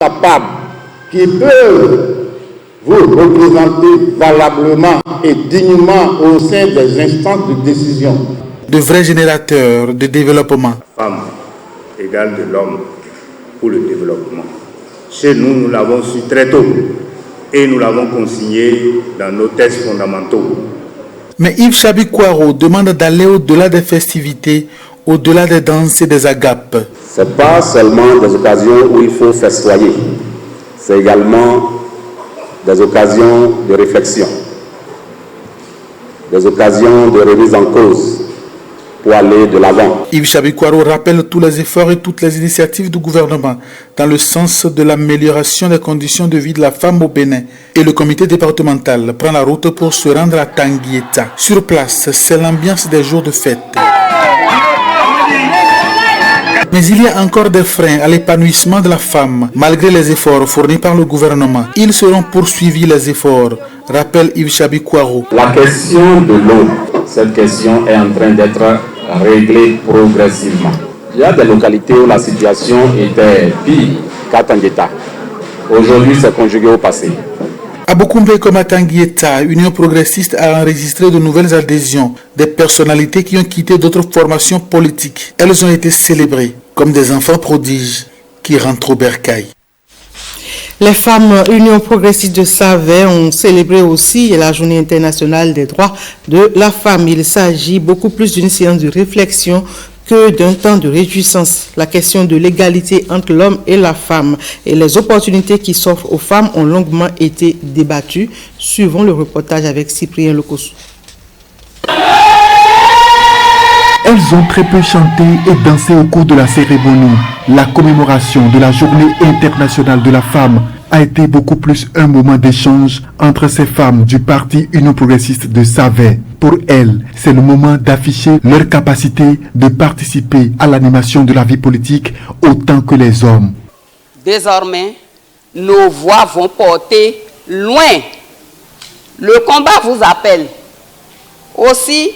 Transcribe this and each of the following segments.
capables, qui peuvent vous représenter valablement et dignement au sein des instances de décision. De vrais générateurs de développement. Femme égale de l'homme pour le développement. Chez nous, nous l'avons su très tôt et nous l'avons consigné dans nos textes fondamentaux. Mais Yves Chabi-Kouaro demande d'aller au-delà des festivités, au-delà des danses et des agapes. Ce n'est pas seulement des occasions où il faut festoyer, c'est également des occasions de réflexion, des occasions de remise en cause pour aller de l'avant. Yves Chabi-Kouaro rappelle tous les efforts et toutes les initiatives du gouvernement dans le sens de l'amélioration des conditions de vie de la femme au Bénin. Et le comité départemental prend la route pour se rendre à Tanguieta. Sur place, c'est l'ambiance des jours de fête. Mais il y a encore des freins à l'épanouissement de la femme, malgré les efforts fournis par le gouvernement. Ils seront poursuivis les efforts, rappelle Yves Chabi-Kouaro. La question de l'eau, cette question est en train d'être réglée progressivement. Il y a des localités où la situation était pire qu'à Tanguieta. Aujourd'hui, c'est conjugué au passé. À Bokoumbe comme à Tanguieta, Union progressiste a enregistré de nouvelles adhésions, des personnalités qui ont quitté d'autres formations politiques. Elles ont été célébrées comme des enfants prodiges qui rentrent au bercail. Les femmes Union progressiste de Savet ont célébré aussi la Journée internationale des droits de la femme. Il s'agit beaucoup plus d'une séance de réflexion que d'un temps de réjouissance. La question de l'égalité entre l'homme et la femme et les opportunités qui s'offrent aux femmes ont longuement été débattues. Suivons le reportage avec Cyprien Lokosu. Elles ont très peu chanté et dansé au cours de la cérémonie. La commémoration de la Journée internationale de la femme a été beaucoup plus un moment d'échange entre ces femmes du parti Union progressiste de Savet. Pour elles, c'est le moment d'afficher leur capacité de participer à l'animation de la vie politique autant que les hommes. Désormais, nos voix vont porter loin. Le combat vous appelle. Aussi,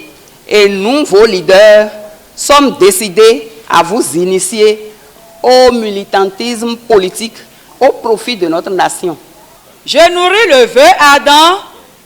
et nous, vos leaders, sommes décidés à vous initier au militantisme politique au profit de notre nation. Je nourris le vœu ardent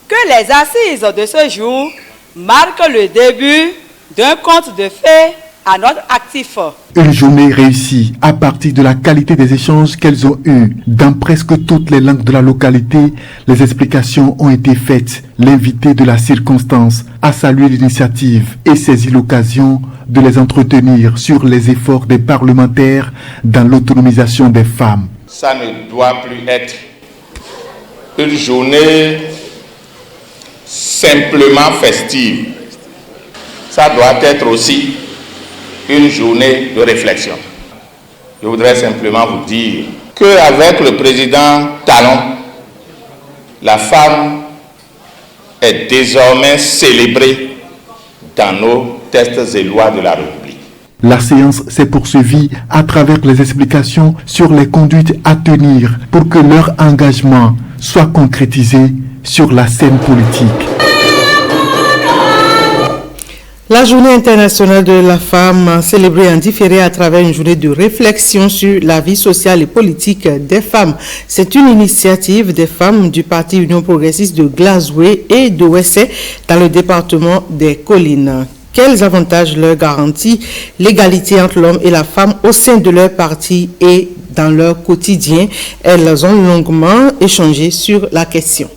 que les assises de ce jour marquent le début d'un conte de fées à notre actif. Une journée réussie à partir de la qualité des échanges qu'elles ont eus. Dans presque toutes les langues de la localité, les explications ont été faites. L'invité de la circonstance a salué l'initiative et saisi l'occasion de les entretenir sur les efforts des parlementaires dans l'autonomisation des femmes. Ça ne doit plus être une journée simplement festive. Ça doit être aussi une journée de réflexion. Je voudrais simplement vous dire qu'avec le président Talon, la femme est désormais célébrée dans nos textes et lois de la République. La séance s'est poursuivie à travers les explications sur les conduites à tenir pour que leur engagement soit concrétisé sur la scène politique. La Journée internationale de la femme, célébrée en différé à travers une journée de réflexion sur la vie sociale et politique des femmes. C'est une initiative des femmes du Parti Union progressiste de Glasgow et de Wessé dans le département des Collines. Quels avantages leur garantit l'égalité entre l'homme et la femme au sein de leur parti et dans leur quotidien? Elles ont longuement échangé sur la question.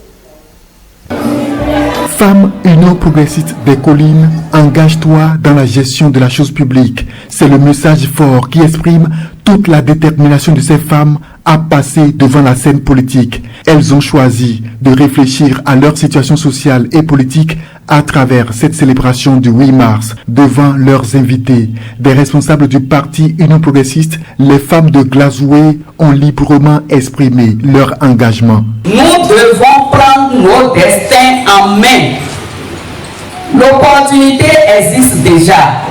Femmes Union progressiste des collines, engage-toi dans la gestion de la chose publique. C'est le message fort qui exprime toute la détermination de ces femmes à passer devant la scène politique. Elles ont choisi de réfléchir à leur situation sociale et politique à travers cette célébration du 8 mars devant leurs invités. Des responsables du parti Union progressiste, les femmes de Glasgow ont librement exprimé leur engagement. Nous devons prendre nos destins en main. L'opportunité existe déjà.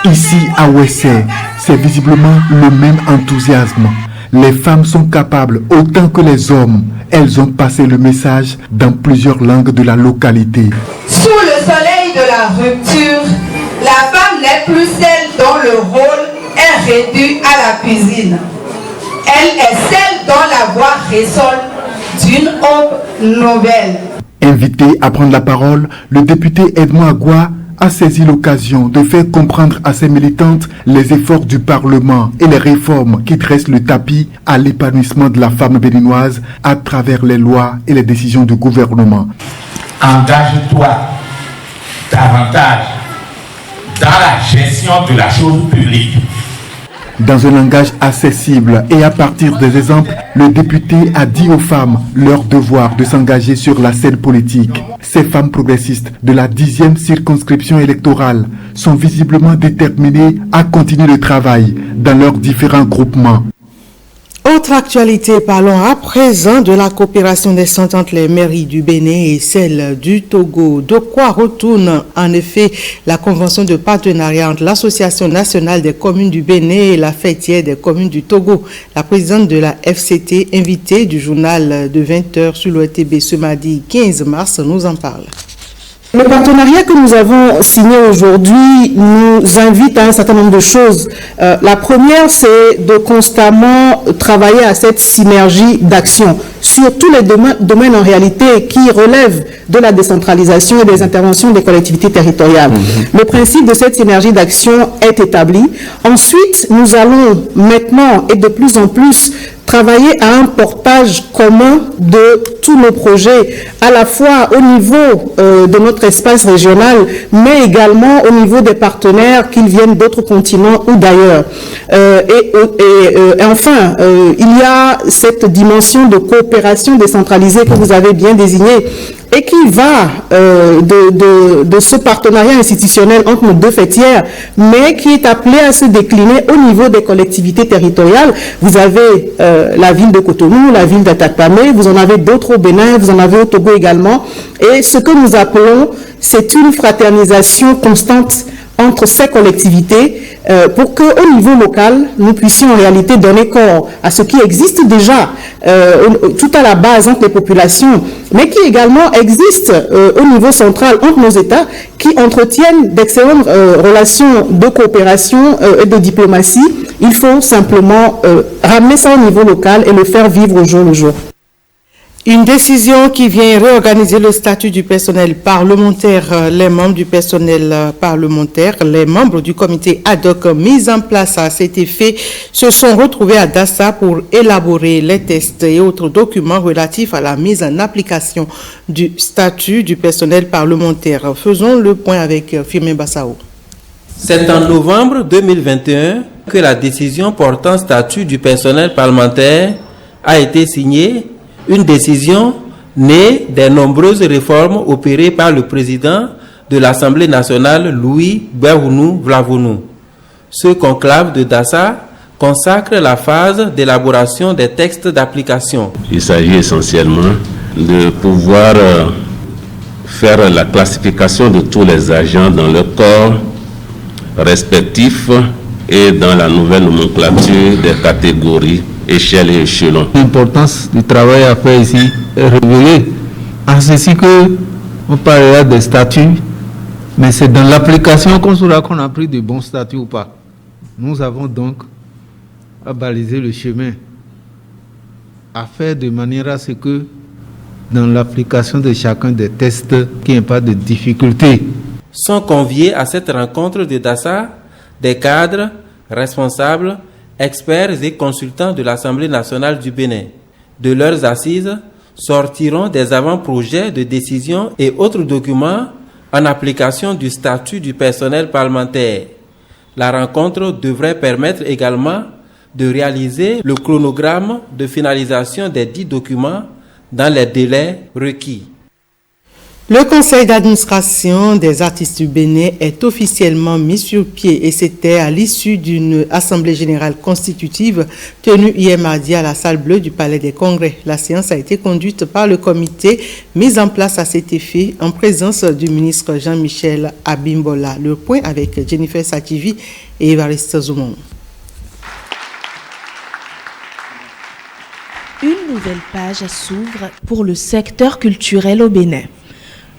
Ici à Wessé, c'est visiblement le même enthousiasme. Les femmes sont capables autant que les hommes. Elles ont passé le message dans plusieurs langues de la localité. Sous le soleil de la rupture, la femme n'est plus celle dont le rôle est est réduite à la cuisine. Elle est celle dont la voix résonne d'une aube nouvelle. Invité à prendre la parole, le député Edmond Agua a saisi l'occasion de faire comprendre à ses militantes les efforts du Parlement et les réformes qui dressent le tapis à l'épanouissement de la femme béninoise à travers les lois et les décisions du gouvernement. Engage-toi davantage dans la gestion de la chose publique. Dans un langage accessible et à partir des exemples, le député a dit aux femmes leur devoir de s'engager sur la scène politique. Ces femmes progressistes de la 10e circonscription électorale sont visiblement déterminées à continuer le travail dans leurs différents groupements. Autre actualité, parlons à présent de la coopération naissante entre les mairies du Bénin et celles du Togo. De quoi retourne en effet la convention de partenariat entre l'Association nationale des communes du Bénin et la fêtière des communes du Togo. La présidente de la FCT, invitée du journal de 20h sur l'ORTB ce mardi 15 mars, nous en parle. Le partenariat que nous avons signé aujourd'hui nous invite à un certain nombre de choses. La première, c'est de constamment travailler à cette synergie d'action sur tous les domaines en réalité qui relèvent de la décentralisation et des interventions des collectivités territoriales. Le principe de cette synergie d'action est établi. Ensuite, nous allons maintenant et de plus en plus travailler à un portage commun de tous nos projets, à la fois au niveau de notre espace régional, mais également au niveau des partenaires, qu'ils viennent d'autres continents ou d'ailleurs. Et enfin, il y a cette dimension de coopération décentralisée que vous avez bien désignée et qui va de ce partenariat institutionnel entre nos deux fêtières, mais qui est appelé à se décliner au niveau des collectivités territoriales. Vous avez la ville de Cotonou, la ville d'Atakpamé, vous en avez d'autres au Bénin, vous en avez au Togo également. Et ce que nous appelons, c'est une fraternisation constante entre ces collectivités pour qu'au niveau local, nous puissions en réalité donner corps à ce qui existe déjà tout à la base entre les populations, mais qui également existe au niveau central entre nos États, qui entretiennent d'excellentes relations de coopération et de diplomatie. Il faut simplement ramener ça au niveau local et le faire vivre au jour le jour. Une décision qui vient réorganiser le statut du personnel parlementaire. Les membres du personnel parlementaire, les membres du comité ad hoc mis en place à cet effet se sont retrouvés à Dassa pour élaborer les tests et autres documents relatifs à la mise en application du statut du personnel parlementaire. Faisons le point avec Firmin Bassao. C'est en novembre 2021 que la décision portant statut du personnel parlementaire a été signée. Une décision née des nombreuses réformes opérées par le président de l'Assemblée nationale, Louis Berhounou Vlavonou. Ce conclave de Dassa consacre la phase d'élaboration des textes d'application. Il s'agit essentiellement de pouvoir faire la classification de tous les agents dans leur corps respectifs et dans la nouvelle nomenclature des catégories, échelle et échelon. L'importance du travail à faire ici est révélée en ceci que on parlera des statuts, mais c'est dans l'application qu'on saura qu'on a pris de bons statuts ou pas. Nous avons donc à baliser le chemin, à faire de manière à ce que dans l'application de chacun des tests, qu'il n'y ait pas de difficultés. Sont conviés à cette rencontre de Dassa des cadres, responsables, experts et consultants de l'Assemblée nationale du Bénin. De leurs assises sortiront des avant-projets de décision et autres documents en application du statut du personnel parlementaire. La rencontre devrait permettre également de réaliser le chronogramme de finalisation des 10 documents dans les délais requis. Le conseil d'administration des artistes du Bénin est officiellement mis sur pied et c'était à l'issue d'une assemblée générale constitutive tenue hier mardi à la salle bleue du Palais des Congrès. La séance a été conduite par le comité mis en place à cet effet en présence du ministre Jean-Michel Abimbola. Le point avec Jennifer Sativi et Évariste Zoumon. Une nouvelle page s'ouvre pour le secteur culturel au Bénin.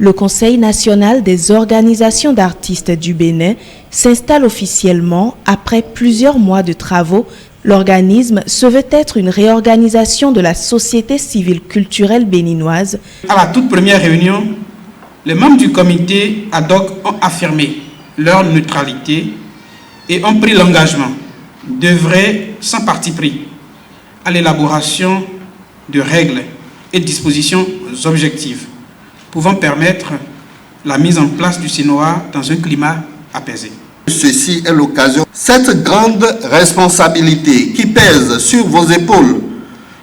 Le Conseil national des organisations d'artistes du Bénin s'installe officiellement après plusieurs mois de travaux. L'organisme se veut être une réorganisation de la société civile culturelle béninoise. À la toute première réunion, les membres du comité ad hoc ont affirmé leur neutralité et ont pris l'engagement d'œuvrer sans parti pris à l'élaboration de règles et dispositions objectives pouvant permettre la mise en place du CNOA dans un climat apaisé. Ceci est l'occasion. Cette grande responsabilité qui pèse sur vos épaules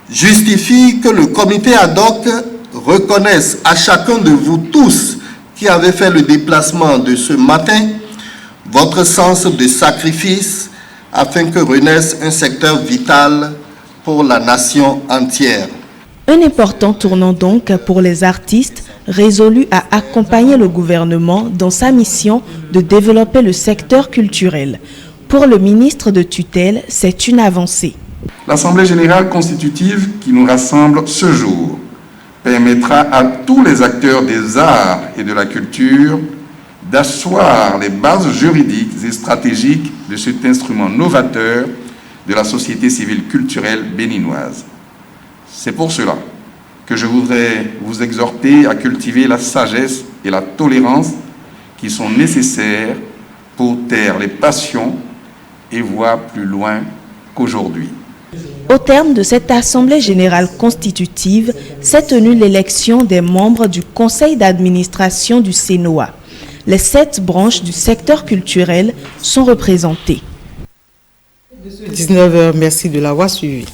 justifie que le comité ad hoc reconnaisse à chacun de vous tous qui avez fait le déplacement de ce matin votre sens de sacrifice afin que renaisse un secteur vital pour la nation entière. Un important tournant donc pour les artistes résolus à accompagner le gouvernement dans sa mission de développer le secteur culturel. Pour le ministre de tutelle, c'est une avancée. L'Assemblée générale constitutive qui nous rassemble ce jour permettra à tous les acteurs des arts et de la culture d'asseoir les bases juridiques et stratégiques de cet instrument novateur de la société civile culturelle béninoise. C'est pour cela que je voudrais vous exhorter à cultiver la sagesse et la tolérance qui sont nécessaires pour taire les passions et voir plus loin qu'aujourd'hui. Au terme de cette Assemblée générale constitutive, s'est tenue l'élection des membres du conseil d'administration du CNOA. Les 7 branches du secteur culturel sont représentées. 19h, merci de l'avoir suivi.